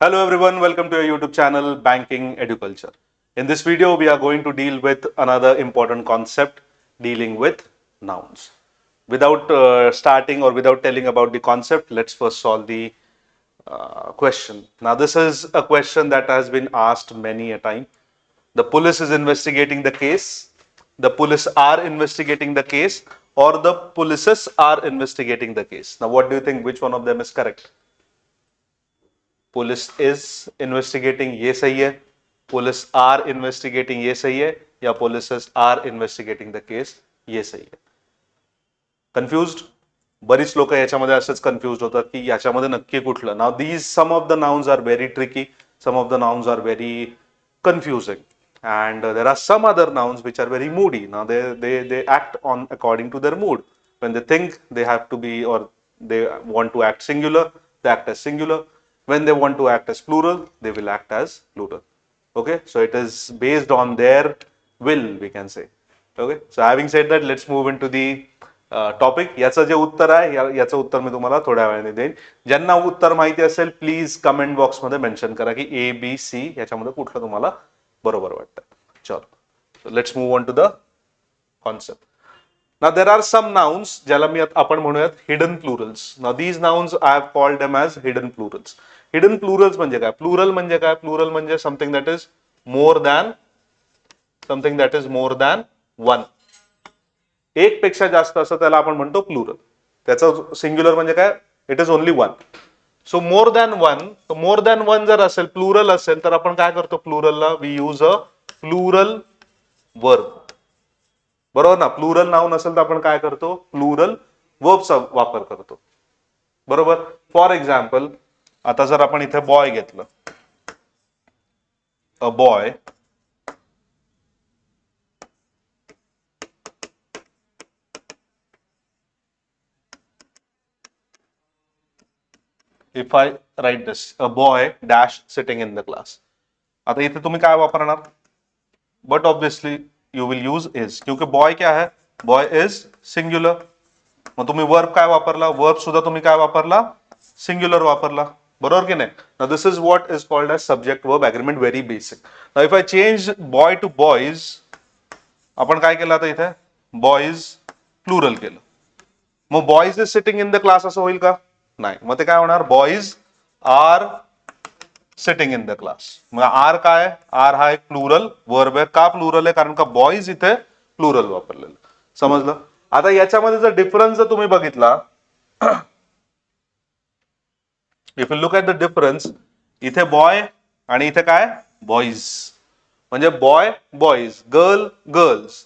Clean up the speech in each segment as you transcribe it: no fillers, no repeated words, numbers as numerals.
Hello everyone, welcome to your YouTube channel Banking Educulture. In this video, we are going to deal with another important concept dealing with nouns. Without starting or without telling about the concept, let's first solve the question. Now, this is a question that has been asked many a time. The police is investigating the case, the police are investigating the case, or the polices are investigating the case. Now, what do you think? Which one of them is correct? Police is investigating ये सही है, police R investigating ये सही है, या police R investigating the केस ये सही है? कन्फ्युज्ड? बरीच लोक याच्यामध्ये असेच कन्फ्युज होतात की याच्यामध्ये नक्की कुठलं. नाव these some of the nouns are very tricky, some of the nouns are very confusing, and there are some other nouns which are very moody. Now they act on according to their mood. When they think they have to be, or they want to act singular, they act as singular. When they want to act as plural, they will act as plural. Okay, so it is based on their will, we can say. Okay, so having said that, let's move into the topic. याचं जे उत्तर आहे याचं उत्तर मी तुम्हाला थोड्या वेळाने देईन. ज्यांना उत्तर माहिती असेल प्लीज कमेंट बॉक्स मध्ये मेन्शन करा की ए बी सी याच्यामध्ये कुठलं तुम्हाला बरोबर वाटतं. चलो, let's move on to the concept. Now there are some nouns ज्याला मी आपण म्हणूयात hidden plurals. Now these nouns I have called them as hidden plurals. Hidden plurals म्हणजे काय? प्लुरल म्हणजे काय? प्लुरल म्हणजे something that is more than one. एक पेक्षा जास्त असं त्याला आपण म्हणतो प्लुरल. त्याचं सिंग्युलर म्हणजे काय? It is only one. So more than one जर असेल, प्लुरल असेल, तर आपण काय करतो? प्लुरलला we use a plural verb. बरोबर ना? प्लुरल नाउन असेल तर आपण काय करतो? प्लुरल वर्बचा वापर करतो. बरोबर. फॉर एक्झाम्पल, आता जर आपण इथे बॉय घेतलं, a boy, if I write this, a boy dash sitting in the class. आता इथे तुम्ही काय वापरणार? But obviously you will use is, क्योंकि बॉय क्या है? Boy is singular. मग तुम्ही वर्ब काय वापरला? वर्ब सुद्धा तुम्ही काय वापरला? सिंग्युलर वापरला. बरोबर की नाही? Now this is what is called as subject verb agreement, very basic. Now if I change boy to boys, आपण काय केलं आता इथे? बॉयज प्लुरल केलं. मग boys is sitting in the class असं होईल का? नाही. मग ते काय होणार? Boys are sitting in the class. मग आर काय? आर हा एक प्लुरल वर्ब आहे. का प्लुरल आहे? कारण का बॉयज इथे प्लुरल वापरलेलं. समजलं? आता याच्यामध्ये जर डिफरन्स जर तुम्ही बघितला, if you look at the difference, इथे बॉय आणि इथे काय? बॉईज. म्हणजे बॉय बॉईज, गर्ल गर्ल्स.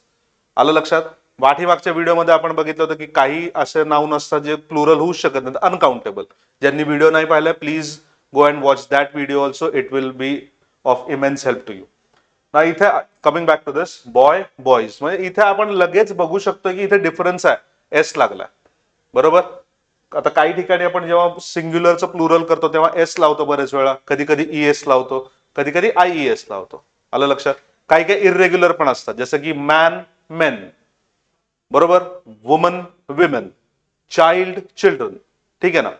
आलं लक्षात? पाठीमागच्या व्हिडिओमध्ये आपण बघितलं होतं की काही असे नाउन असतात जे प्लुरल होऊ शकत नाहीत, अनकाउंटेबल. ज्यांनी व्हिडिओ नाही पाहिला, please go and watch that video also. It will be of immense help to you. ना इथे coming back to this, boy boys, म्हणजे इथे आपण लगेच बघू शकतो की इथे डिफरन्स आहे, एस लागला. बरोबर. आता काही ठिकाणी आपण जेव्हा सिंग्युलरचं प्लुरल करतो तेव्हा एस लावतो, बरेच वेळा कधी कधी ई एस लावतो, कधी कधी आय ई एस लावतो. आलं लक्षात? काही काही इरेग्युलर पण असतात, जसं की मॅन मेन, बरोबर, वुमन विमेन, चाइल्ड चिल्ड्रन. ठीक आहे ना?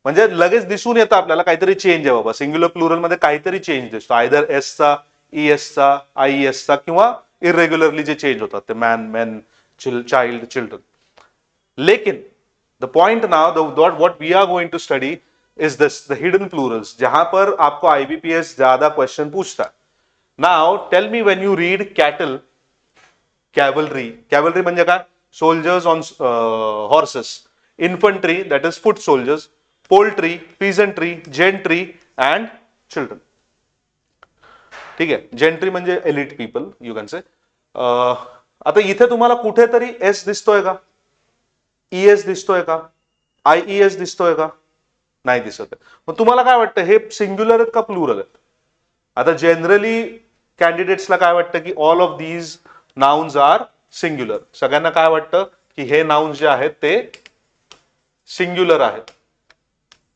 म्हणजे लगेच दिसून येतं आपल्याला काहीतरी चेंज आहे बाबा. सिंग्युलर प्लुरल मध्ये काहीतरी चेंज दिसतो, आयदर एसचा, ई एसचा, आय एसचा, किंवा इरेग्युलरली जे चेंज होतात ते मॅन मेन चाइल्ड चिल्ड्रन. लेकिन the point now, what we are going to study is this, the hidden plurals, जहां पर आपको आईबीपीएस ज्यादा क्वेश्चन पूछता है. Now tell me, when you read cattle, cavalry, cavalry म्हणजे काय? Soldiers on horses. Infantry, that is foot soldiers. Poultry, peasantry, gentry and children. ठीक आहे? जेंट्री म्हणजे elite people, you can say. आता इथे तुम्हाला कुठेतरी एस दिसतोय का? ई एस दिसतोय का? आय ई एस दिसतोय का? नाही दिसत आहे. मग तुम्हाला काय वाटतं, हे सिंग्युलर आहेत का प्लुरल आहेत? आता जनरली कॅन्डिडेट्सला काय वाटतं की all of these nouns are singular. सगळ्यांना काय वाटतं की हे नाउन्स जे आहेत ते सिंग्युलर आहेत.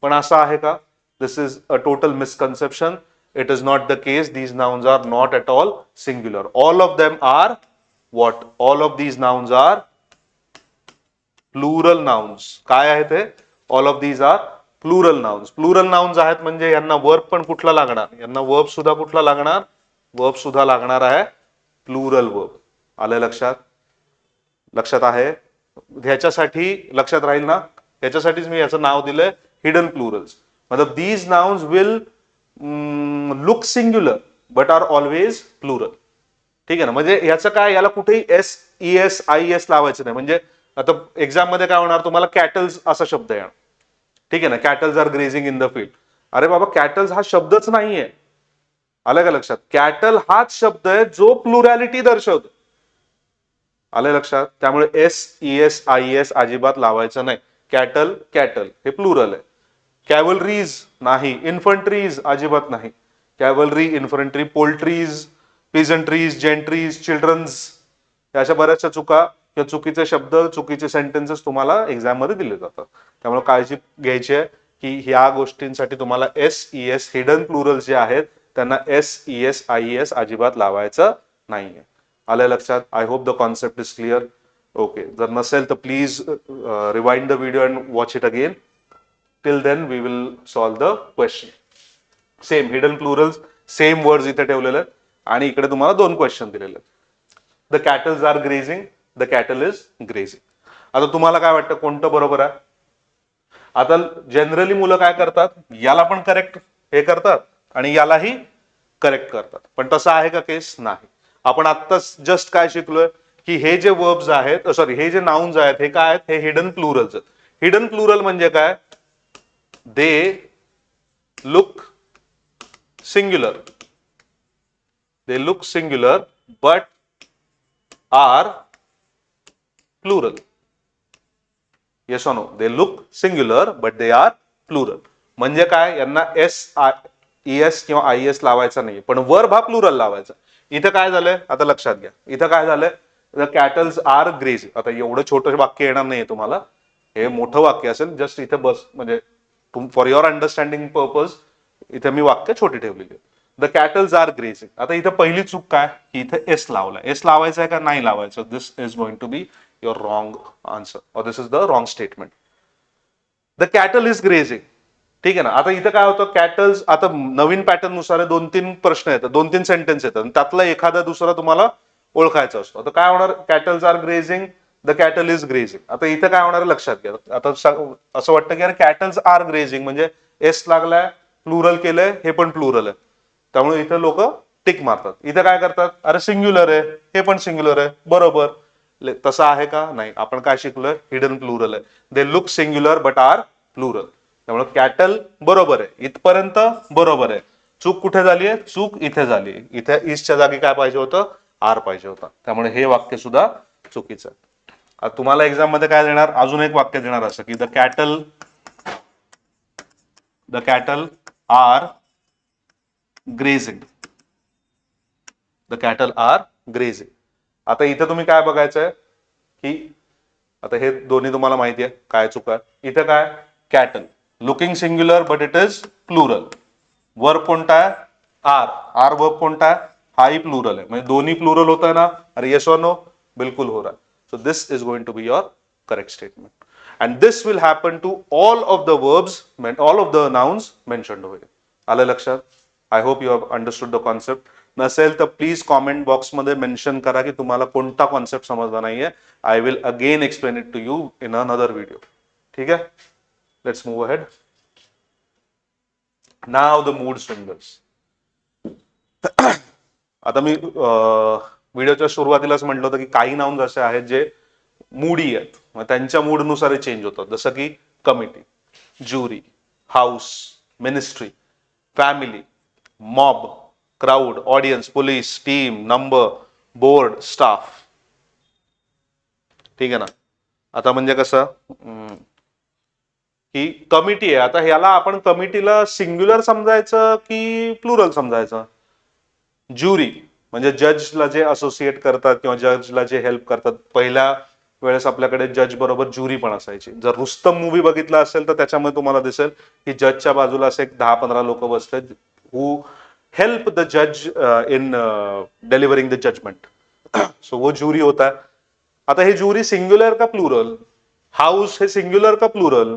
पण असं आहे का? This is a total misconception. It is not the case. These nouns are not at all singular. All of them are what? All of these nouns are plural nouns. काय आहे ते? All of these are plural nouns आहेत म्हणजे यांना verb पण कुठला लागणार, यांना वर्ब सुद्धा कुठला लागणार, वर्ब सुद्धा लागणार आहे प्लुरल वर्ब. आलं लक्षात, लक्षात आहे. ह्याच्यासाठी लक्षात राहील ना, ह्याच्यासाठीच मी याचं नाव दिलंय हिडन प्लुरल्स. मतलब these nouns will look singular but are always plural. ठीक आहे ना, म्हणजे ह्याचं काय, याला कुठेही SES IES लावायचं नाही. म्हणजे आता एक्झाम मध्ये काय होणार, तुम्हाला कॅटल्स असा शब्द येणार. ठीक आहे ना, cattles are grazing in the field. अरे बाबा, कॅटल्स हा शब्दच नाहीये. आलं का लक्षात, कॅटल हाच शब्द आहे जो प्लुरॅलिटी दर्शवतो. आलं लक्षात, त्यामुळे SES IES अजिबात लावायचं नाही. कॅटल कॅटल हे प्लुरल आहे. कॅव्हलरीज नाही, इन्फंट्रीज अजिबात नाही. कॅव्हलरी, इन्फंट्री, पोल्ट्रीज, पिजंट्रीज, जेंट्रीज, चिल्ड्रन्स, अशा बऱ्याचशा चुका किंवा चुकीचे शब्द, चुकीचे सेंटेन्सेस तुम्हाला एक्झाम मध्ये दिले जातात. त्यामुळे काळजी घ्यायची आहे की ह्या गोष्टींसाठी तुम्हाला SES हिडन प्लुरल जे आहेत त्यांना SES IES अजिबात लावायचं नाहीये. आलं लक्षात. I hope the concept is clear. Okay, जर नसेल तर please rewind the video and watch it again. Till then we will solve the question. Same hidden plurals, same words इथे ठेवलेले आहेत आणि इकडे तुम्हाला 2 क्वेश्चन दिलेले आहेत. The cattles are grazing, the cattle is grazing. आता तुम्हाला काय वाटतं कोणतं बरोबर आहे? आता जनरली मुलं काय करतात, याला पण करेक्ट हे करतात आणि यालाही करेक्ट करतात, पण तसं आहे का केस? नाही. आपण आत्ताच जस्ट काय शिकलोय की हे जे वर्ब्स आहेत, सॉरी हे जे नाउन्स आहेत हे काय आहेत, हे हिडन प्लुरल्स आहेत. हिडन प्लुरल म्हणजे काय, दे look singular, they look singular but are plural. Yes or no? They look singular but they are plural. म्हणजे काय, यांना SES किंवा IES लावायचा नाही, पण वर्ब हा प्लुरल लावायचा. इथं काय झालंय आता लक्षात घ्या, इथं काय झालंय, द कॅटल्स आर ग्रेझिंग. आता एवढं छोटं वाक्य येणार नाहीये तुम्हाला, हे मोठं वाक्य असेल. जस्ट इथे बस, म्हणजे फॉर युअर अंडरस्टँडिंग पर्पज इथे मी वाक्य छोटी ठेवलेली. The cattles are grazing. आता इथं पहिली चूक काय की इथे एस लावलाय. एस लावायचं आहे का नाही लावायचं? This is going to be your wrong answer, और this is the wrong statement. The cattle is grazing. ठीक आहे ना. आता इथं काय होतं, कॅटल्स, आता नवीन पॅटर्न नुसार 2-3 प्रश्न येतात, 2-3 सेंटेन्स येतात, त्यातला एखादा दुसरा तुम्हाला ओळखायचा असतो. आता काय होणार, cattles are grazing, the cattle is grazing. आता इथं काय होणार लक्षात घ्या. आता असं वाटतं की अरे कॅटल्स आर ग्रेझिंग म्हणजे एस लागलाय, प्लुरल केलंय, हे पण प्लुरल आहे, त्यामुळे इथं लोक टिक मारतात. इथं काय करतात, अरे सिंग्युलर आहे, हे पण सिंग्युलर आहे, बरोबर. तसं आहे का? नाही. आपण काय शिकलोय, हिडन प्लुरल आहे. They look singular but are plural. त्यामुळे कॅटल बरोबर आहे, इथपर्यंत बरोबर आहे. चूक कुठे झाली आहे? चूक इथे झाली. इथे इजच्या जागी काय पाहिजे होतं, आर पाहिजे होता. त्यामुळे हे वाक्य सुद्धा चुकीचं आहे. तुम्हाला एक्झाम मध्ये काय देणार, अजून एक वाक्य देणार असं की the cattle are grazing. The cattle are grazing. आता इथे तुम्ही काय बघायचंय की आता हे दोन्ही तुम्हाला माहिती आहे काय चुका. इथे काय, cattle looking singular but it is plural. Verb कोणता आहे? आर. आर वर्ब कोणता आहे? हाही प्लुरल आहे, म्हणजे दोन्ही प्लुरल होत आहे ना. अरे येस और नो? बिल्कुल हो रहा है. So this is going to be your correct statement. And this will happen to all of the verbs, all of the nouns mentioned over here. आलं लक्षात? I hope you have understood the concept. नसेल तर please comment box मध्ये mention करा की तुम्हाला कोणता concept समजला नाहीये. I will again explain it to you in another video. ठीक आहे, let's move ahead. Now the mood swingers. आता मी व्हिडिओच्या सुरुवातीलाच म्हटलं होतं की काही नाउन्स असे आहेत जे मूडी आहेत, मग त्यांच्या मूडनुसार चेंज होतात. जसं की committee, jury, house, ministry, family, mob, crowd, audience, police, team, number, board, staff. ठीक आहे ना. आता म्हणजे कसं की कमिटी आहे, आता ह्याला आपण कमिटीला सिंग्युलर समजायचं की प्लुरल समजायचं? ज्युरी म्हणजे जजला जे असोसिएट करतात किंवा जजला जे हेल्प करतात. पहिल्या वेळेस आपल्याकडे जज बरोबर ज्युरी पण असायची. जर रुस्तम मूवी बघितला असेल तर त्याच्यामध्ये तुम्हाला दिसेल की जजच्या बाजूला असे 10-15 लोक बसले हु हेल्प द जज in delivering the judgment. So वो ज्युरी होता है. आता हे ज्युरी सिंग्युलर का प्लुरल? हाऊस हे सिंग्युलर का प्लुरल?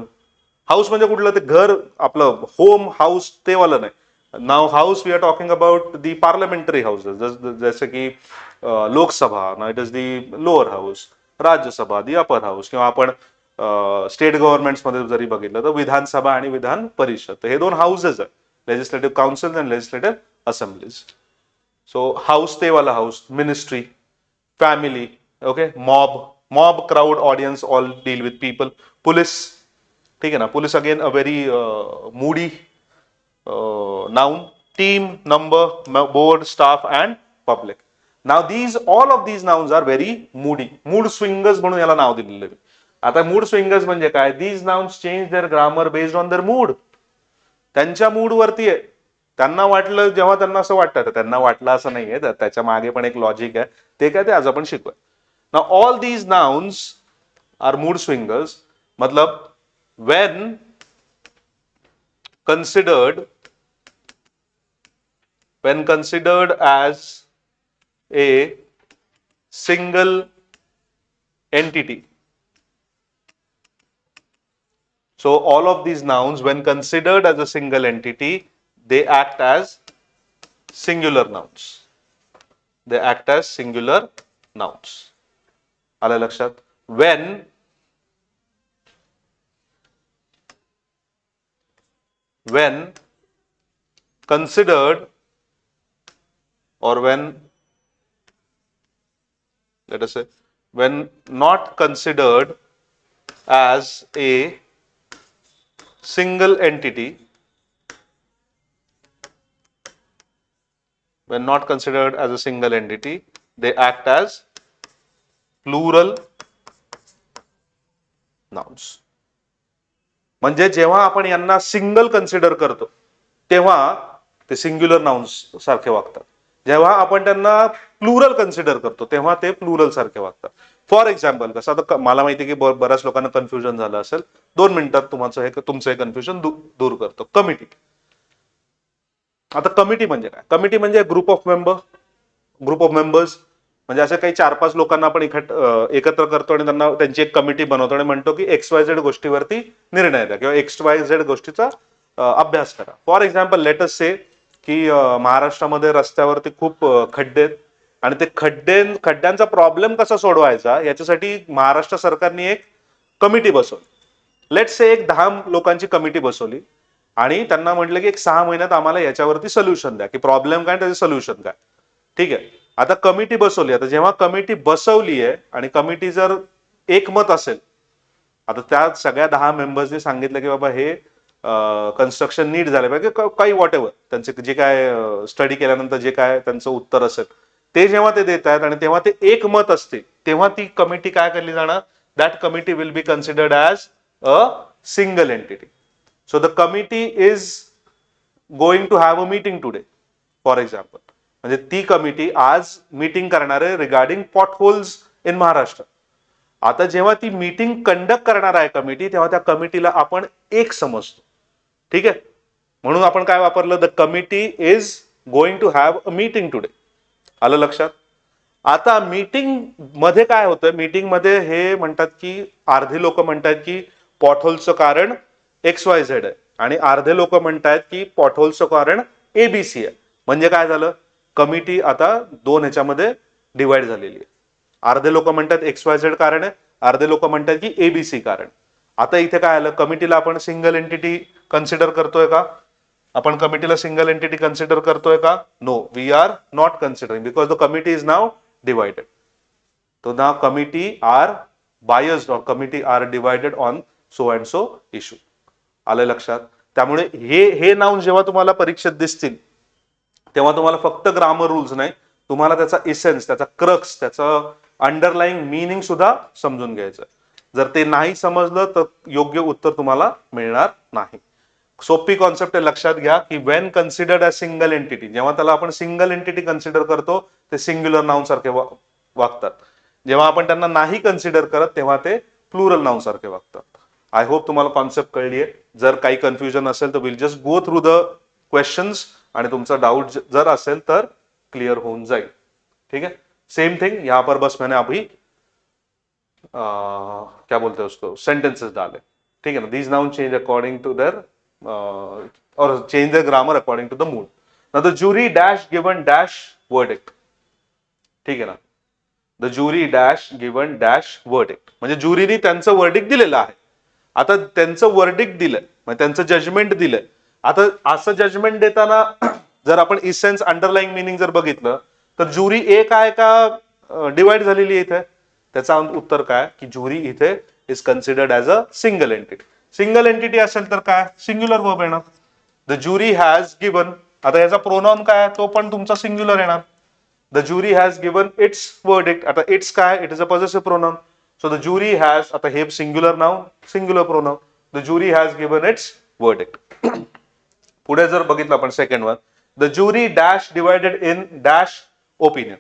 हाऊस म्हणजे कुठलं ते घर आपलं होम हाऊस ते वाला नाही. नाव house we are talking about the parliamentary houses, जसं की लोकसभा, ना it is the lower house, Rajya Sabha the upper house, किंवा आपण स्टेट गव्हर्नमेंट्समध्ये जरी बघितलं तर विधानसभा आणि विधान परिषद, हे दोन हाऊसेस आहेत, legislative council and legislative assemblies. So house ते वाला house, ministry, family, okay, mob crowd audience all deal with people. Police, ठीक है ना, police again a very moody noun. Team, number, board, staff and public. Now these all of these nouns are very moody, mood swingers म्हणून याला नाव दिलेलं आहे. आता mood Swingers म्हणजे काय? These nouns change there grammar based on their mood. त्यांच्या mood वरती आहे. त्यांना वाटलं, जेव्हा त्यांना असं वाटतं, त्यांना वाटलं असं नाहीये, त्याच्या मागे पण एक लॉजिक आहे, ते काय ते आज आपण शिकूया. Now all these nouns are mood swingers. मतलब when considered as a single entity. So all of these nouns, when considered as a single entity, they act as singular nouns. They act as singular nouns. आलं लक्षात? When considered, or when, let us say, when not considered as a single entity, when not considered as a single entity, they act as plural nouns. म्हणजे जेव्हा आपण यांना single consider करतो तेव्हा ते singular nouns सारखे वागतात. जेव्हा आपण त्यांना प्लुरल कन्सिडर करतो तेव्हा ते प्लुरल सारखे वागतात. फॉर एक्झाम्पल कसं, आता मला माहिती आहे की बऱ्याच लोकांना कन्फ्युजन झालं असेल, 2 मिनिटात तुमचं हे कन्फ्युजन दूर करतो. कमिटी. आता कमिटी म्हणजे काय? कमिटी म्हणजे ग्रुप ऑफ मेंबर्स. म्हणजे असं काही 4-5 लोकांना आपण एकत्र करतो आणि त्यांची एक कमिटी बनवतो आणि म्हणतो की XYZ गोष्टीवरती निर्णय द्या किंवा XYZ गोष्टीचा अभ्यास करा. फॉर एक्झाम्पल, लेट अस से की महाराष्ट्रामध्ये रस्त्यावरती खूप खड्डे आहेत आणि ते खड्ड्यांचा प्रॉब्लेम कसा सोडवायचा याच्यासाठी महाराष्ट्र सरकारने एक कमिटी बसवली. लेट से एक 10 लोकांची कमिटी बसवली आणि त्यांना म्हटलं की एक 6 महिन्यात आम्हाला याच्यावरती सोल्युशन द्या, की प्रॉब्लेम काय त्याचे सोल्युशन काय. ठीक आहे, आता कमिटी बसवली. आता जेव्हा कमिटी बसवली आहे आणि कमिटी जर एकमत असेल, आता त्या सगळ्या 10 मेंबर्सनी सांगितलं की बाबा हे कन्स्ट्रक्शन नीट झालं पाहिजे, काही व्हॉट एव्हर त्यांचे जे काय स्टडी केल्यानंतर जे काय त्यांचं उत्तर असेल ते जेव्हा ते देत आहेत आणि तेव्हा ते एकमत असते, तेव्हा ती कमिटी काय केली जाणार? That committee will be considered as a single entity. So the committee is going to have a meeting today, for example. म्हणजे ती कमिटी आज मीटिंग करणार आहे रिगार्डिंग पॉटहोल्स इन महाराष्ट्र. आता जेव्हा ती मीटिंग कंडक्ट करणार आहे कमिटी, तेव्हा त्या कमिटीला आपण एक समजतो. ठीक आहे, म्हणून आपण काय वापरलं? The committee is going to have a meeting today. आलं लक्षात? आता मीटिंग मध्ये काय होतं? मीटिंग मध्ये हे म्हणतात की अर्धे लोक म्हणतात की पॉटहोलचं कारण XYZ आहे आणि अर्धे लोक म्हणतात की पॉटहोलचं कारण ABC आहे. म्हणजे काय झालं? कमिटी आता 2 ह्याच्यामध्ये डिवाइड झालेली आहे. अर्धे लोक म्हणतात XYZ कारण आहे, अर्धे लोक म्हणतात की ABC कारण. आता इथे काय आलं? कमिटीला आपण सिंगल एंटिटी कन्सिडर करतोय का? आपण कमिटीला सिंगल एंटिटी कन्सिडर करतोय का? No, we are not considering because the committee is now divided. तो नाव कमिटी आर बायस्ड और committee are divided on so and so issue. आलं लक्षात? त्यामुळे हे नाउन जेव्हा तुम्हाला परीक्षेत दिसतील तेव्हा तुम्हाला फक्त ग्रामर रूल्स नाही, तुम्हाला त्याचा इसेन्स, त्याचा क्रक्स, त्याचं अंडरलाईंग मिनिंग सुद्धा समजून घ्यायचं. जर ते नाही समजलं तर योग्य उत्तर तुम्हाला मिळणार नाही. सोपी कॉन्सेप्ट आहे, लक्षात घ्या की Wien considered as single entity, जेव्हा त्याला आपण सिंगल एंटिटी कन्सिडर करतो ते सिंग्युलर नाउन सारखे वागतात. जेव्हा आपण त्यांना नाही कन्सिडर करत तेव्हा ते प्लुरल नाउन सारखे वागतात. आय होप तुम्हाला कॉन्सेप्ट कळली आहे. जर काही कन्फ्युजन असेल तर will just go through the questions आणि तुमचा डाउट जर असेल तर क्लियर होऊन जाईल. ठीक है, सेम थिंग यहां पर बस मैंने अभी क्या बोलते हैं उसको, सेंटेंसेस डाले. ठीक है ना. These noun change according to their और change the grammar according to the mood. Now the jury dash given dash verdict. ठीक आहे ना. The jury dash given dash verdict म्हणजे ज्युरीने त्यांचं वर्डिक्ट दिलेलं आहे. आता त्यांचं वर्डिक्ट दिलंय म्हणजे त्यांचं जजमेंट दिलंय. आता असं जजमेंट देताना जर आपण इसेन्स अंडरलाईंग मिनिंग जर बघितलं तर ज्युरी एक आहे का डिवाइड झालेली आहे इथे. त्याचा उत्तर काय की ज्युरी इथे is considered as a single entity. Single entity असेल तर काय सिंग्युलर वर्ब येणार. The jury has given. आता याचा प्रोनाउन काय तो पण तुमचा सिंग्युलर येणार. The jury has given its verdict. आता इट्स काय it is a possessive pronoun. So the jury has आता हे singular noun singular pronoun. The jury has given its verdict. पुढे जर बघितलं आपण second one the jury dash divided in dash opinion.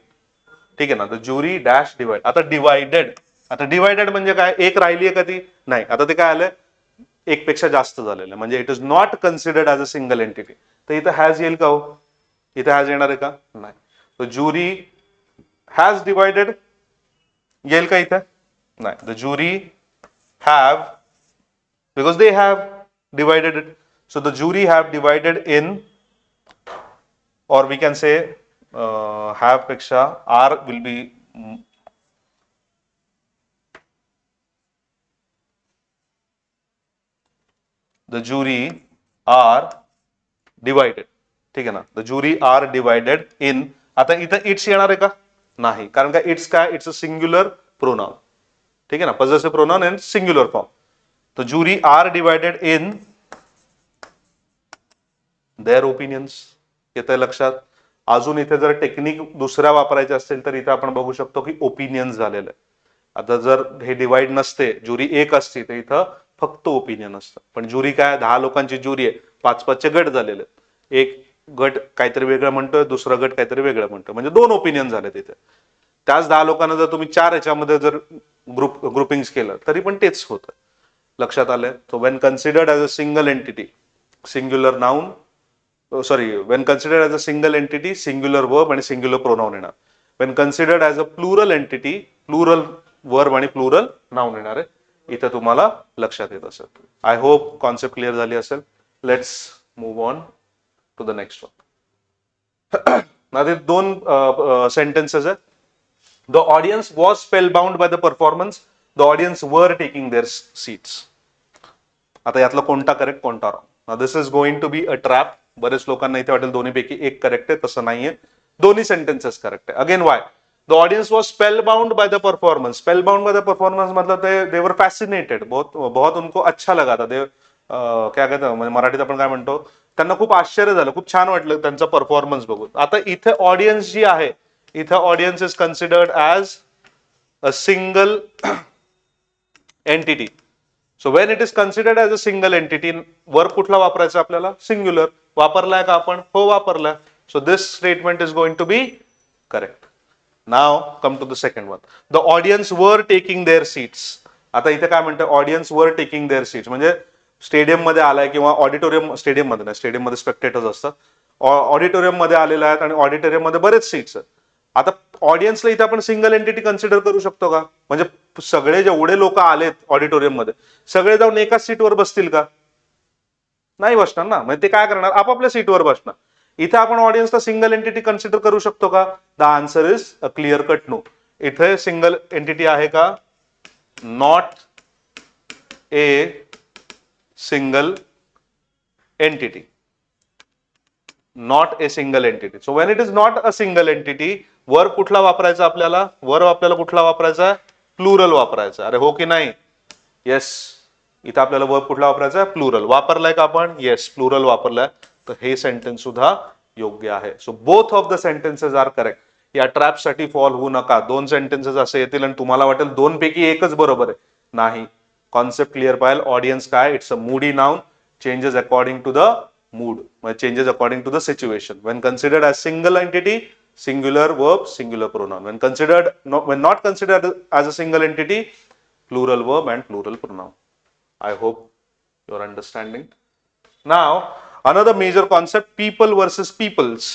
ठीक आहे ना. The jury dash divide. आता डिवायडेड. आता डिवायडेड म्हणजे काय एक राहिली आहे का ती नाही. आता ते काय आलंय एक पेक्षा जास्त झालेलं आहे म्हणजे it is not considered as a single entity. तर इथं हॅज येईल का हो. इथे हॅज येणार आहे का नाही. द ज्युरी हॅज डिवायडेड येईल का इथे नाही. The jury have because they have divided it. So the jury have divided in, or we can say have peksha R will be the jury are divided. ठीक आहे ना. The jury are divided in. आता इथं it's येणार आहे का नाही कारण का इट्स काय इट्स अ सिंग्युलर प्रोनाउन. ठीक आहे ना. Possessive pronoun in singular form. तो jury are divided in their opinions. येतंय लक्षात. अजून इथे जर टेक्निक दुसऱ्या वापरायचे असेल तर इथे आपण बघू शकतो की ओपिनियन्स झालेलं आहे. आता जर हे डिवाइड नसते ज्युरी एक असती तर इथं फक्त ओपिनियन असतं. पण ज्युरी काय 10 लोकांची ज्युरी आहे 5-5चे गट झालेले. एक गट काहीतरी वेगळं म्हणतोय दुसरा गट काहीतरी वेगळं म्हणतोय म्हणजे 2 ओपिनियन झाले तिथे. त्याच 10 लोकांना जर तुम्ही 4 याच्यामध्ये जर ग्रुपिंग्स केलं तरी पण तेच होतं. लक्षात आलंय. So when considered as a single entity singular noun sorry Wien considered as a single entity singular verb आणि सिंग्युलर प्रोनाउन येणार. Wien considered as a plural entity plural verb आणि प्लुरल नाउन येणार आहे. इथं तुम्हाला लक्षात येत असेल. आय होप कॉन्सेप्ट क्लिअर झाली असेल. Let's move on to the next one. ना ते 2 सेंटेन्सेस आहेत. The audience was spellbound by the performance. The audience were taking their seats. आता यातला कोणता करेक्ट कोणता wrong. Now this is going to be a trap. बरेच लोकांना इथे वाटेल दोन्हीपैकी एक करेक्ट आहे. तसं नाहीये. दोन्ही सेंटेन्सेस करेक्ट आहे. Again why the audience was spellbound by the performance. Spellbound by the performance मतलब दे वर फॅसिनेटेड. बहुत उनको अच्छा लगा था. क्या कहते म्हणजे मराठीत आपण काय म्हणतो त्यांना खूप आश्चर्य झालं खूप छान वाटलं त्यांचा परफॉर्मन्स बघून. आता इथे ऑडियन्स जी आहे इथं audience is considered as a single entity. So when it is considered as a single entity verb कुठला वापरायचा आपल्याला सिंग्युलर. वापरलाय का आपण हो वापरलाय. So this statement is going to be correct. Now come to the second one. The audience were taking their seats. आता इथे काय म्हणतं audience were taking their seats म्हणजे स्टेडियम मध्ये आलाय किंवा ऑडिटोरियम स्टेडियम मध्ये नाही स्टेडियम मध्ये स्पेक्टेटर्स असतात. ऑडिटोरियम मध्ये आलेला आहेत आणि ऑडिटोरियम मध्ये बरेच सीट्स आहेत. आता ऑडियन्सला इथे आपण सिंगल एंटिटी कन्सिडर करू शकतो का म्हणजे सगळे जेवढे लोक आलेत ऑडिटोरियम मध्ये सगळे जाऊन एकाच सीटवर बसतील का नाही बसणार ना. म्हणजे ते काय करणार आपापल्या सीटवर बसणार. इथे आपण ऑडियन्सला सिंगल एंटिटी कन्सिडर करू शकतो का. The answer is a clear cut no. इथे सिंगल एंटिटी आहे का not a single entity. Not a single entity. So when it is not a single entity verb कुठला वापरायचा आपल्याला वर्ब आपल्याला कुठला वापरायचा प्लुरल वापरायचा. अरे हो की नाही येस. इथं आपल्याला वर्ब कुठला वापरायचा प्लुरल. वापरलाय का आपण येस प्लुरल वापरलाय. तर हे सेंटेन्स सुद्धा योग्य आहे. So both of the sentences are correct. या ट्रॅपसाठी फॉल होऊ नका. 2 सेंटेन्सेस असे येतील आणि तुम्हाला वाटेल 2 पैकी एकच बरोबर आहे. नाही. कॉन्सेप्ट क्लिअर पाहिजे. ऑडियन्स काय it's a moody noun changes according to the mood changes according to the situation. When considered as single entity singular verb singular pronoun. When not considered as a single entity plural verb and plural pronoun. I hope you're understanding. Now another major concept people versus peoples.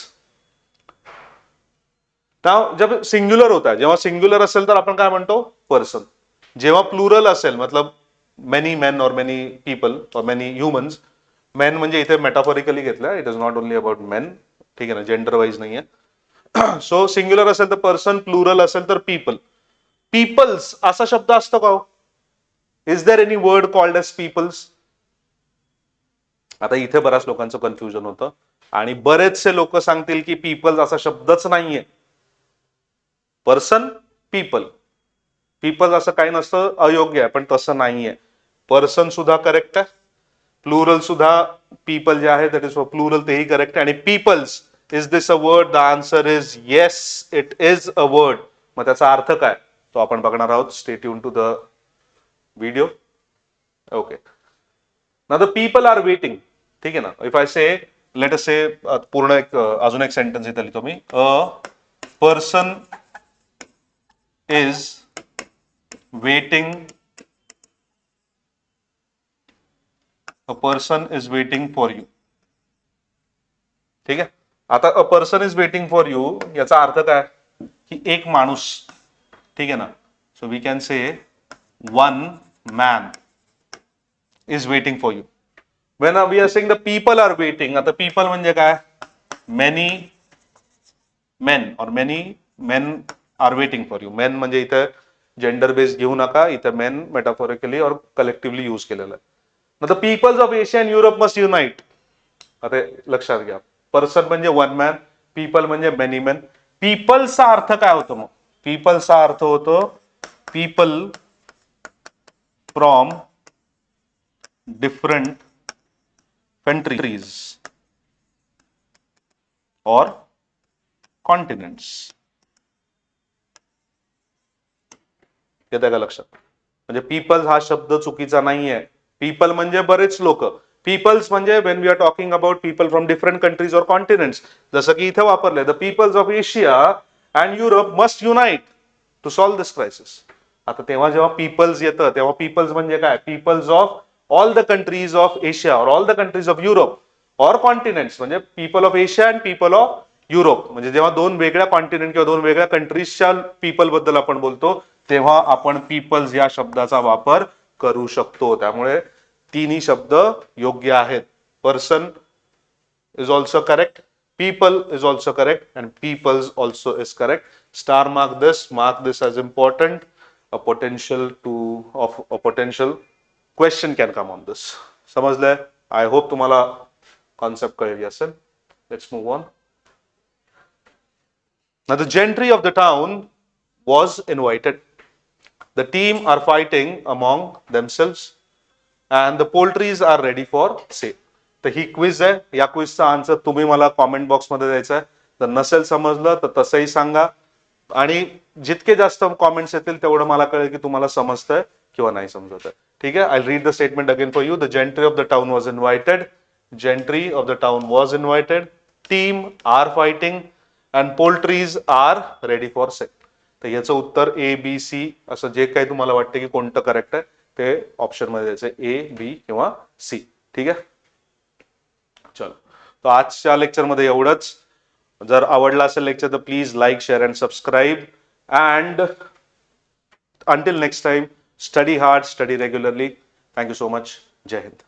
Now जब singular होता है जेव्हा singular असेल तर आपण काय म्हणतो person. जेव्हा प्लुरल असेल मतलब मेनी मेन और मेनी पीपल और मेनी ह्युमन्स. मेन म्हणजे इथे मेटाफॉरिकली घेतलं, it is not only about main. ठीक आहे ना, जेंडर वाईज नाही आहे. सो सिंग्युलर असेल तर पर्सन, प्लुरल असेल तर पीपल. पीपल्स असा शब्द असतो का? Is there any word called as peoples? आता इथे बऱ्याच लोकांचं कन्फ्युजन होतं आणि बरेचसे लोक सांगतील की पीपल्स असा शब्दच नाहीये. पर्सन, पीपल, पीपल असं काही नसतं, अयोग्य आहे, पण तसं नाहीये. पर्सन सुद्धा करेक्ट आहे, प्लुरल सुद्धा पीपल जे आहे दॅट इज फॉर प्लुरल, तेही करेक्ट आहे. आणि peoples, is this a word? The answer is yes, it is a word. मग त्याचा अर्थ काय तो आपण बघणार आहोत. Stay tune to the video. Okay, now the people are waiting. ठीक आहे ना. If I say, let us say, पूर्ण एक अजून एक सेंटेन्स इथे लिहितो मी. A person is waiting, a person is waiting for you. ठीक आहे. आता a person is waiting for you याचा अर्थ काय की एक माणूस. ठीक आहे ना. So we can say one man is waiting for you. When we are saying the people are waiting, आता पीपल म्हणजे काय? मेनी मेन और many men are waiting for you. Men म्हणजे इथं जेंडर बेस घेऊ नका, इथं मेन मेटाफॉरिकली और कलेक्टिव्हली यूज केलेलं आहे. The peoples of Asia and Europe must unite. आता लक्षात घ्या, पर्सन म्हणजे वन मॅन, पीपल म्हणजे मेनी मॅन. पीपलचा अर्थ काय होतो मग? पीपलचा अर्थ होतो पीपल फ्रॉम डिफरंट कंट्रीज और कॉन्टिनेंट्स. येतं का लक्षात? म्हणजे पीपल्स हा शब्द चुकीचा नाहीये. पीपल म्हणजे बरेच लोक. पीपल्स म्हणजे when we are talking about people from different countries और कॉन्टिनेंट्स, जसं की इथे वापरलंय, the peoples of Asia and Europe must unite to solve this crisis. आता तेव्हा जेव्हा पीपल्स येतं तेव्हा पीपल्स म्हणजे काय? Peoples of all the countries of Asia और all the countries of Europe और कॉन्टिनेंट्स, म्हणजे people of Asia and people of Europe. म्हणजे जेव्हा दोन वेगळ्या कॉन्टिनेंट किंवा दोन वेगळ्या कंट्रीजच्या पीपल बद्दल आपण बोलतो तेव्हा आपण पीपल्स या शब्दाचा वापर करू शकतो. त्यामुळे तिन्ही शब्द योग्य आहेत. Person is also correct, people is also correct, and peoples also is correct. Star mark this as important. A potential question can come on this. समजलंय? I hope तुम्हाला कॉन्सेप्ट कळली असेल. Let's move on. Now the gentry of the town was invited. The team are fighting among themselves and the poultries are ready for sale. तर ही quiz आहे. या क्विजचा answer तुम्ही मला comment बॉक्समध्ये द्यायचा आहे. जर नसेल समजलं तर तसंही सांगा आणि जितके जास्त कॉमेंट्स येतील तेवढं मला कळेल की तुम्हाला समजतंय किंवा नाही समजत आहे. ठीक आहे. I read the statement again for you. The gentry of the town was invited. Gentry of the town was invited. Team are fighting and poultries are ready for sale. तर याचं उत्तर ए बी सी असं जे काही तुम्हाला वाटतं की कोणतं करेक्ट आहे ते ऑप्शन मध्ये द्यायचं, ए बी किंवा सी. ठीक आहे. चलो, तो आजच्या लेक्चर मध्ये एवढंच. जर आवडला असेल लेक्चर तर please like, share and subscribe. And until next time, study hard, study regularly. Thank you so much. जय हिंद.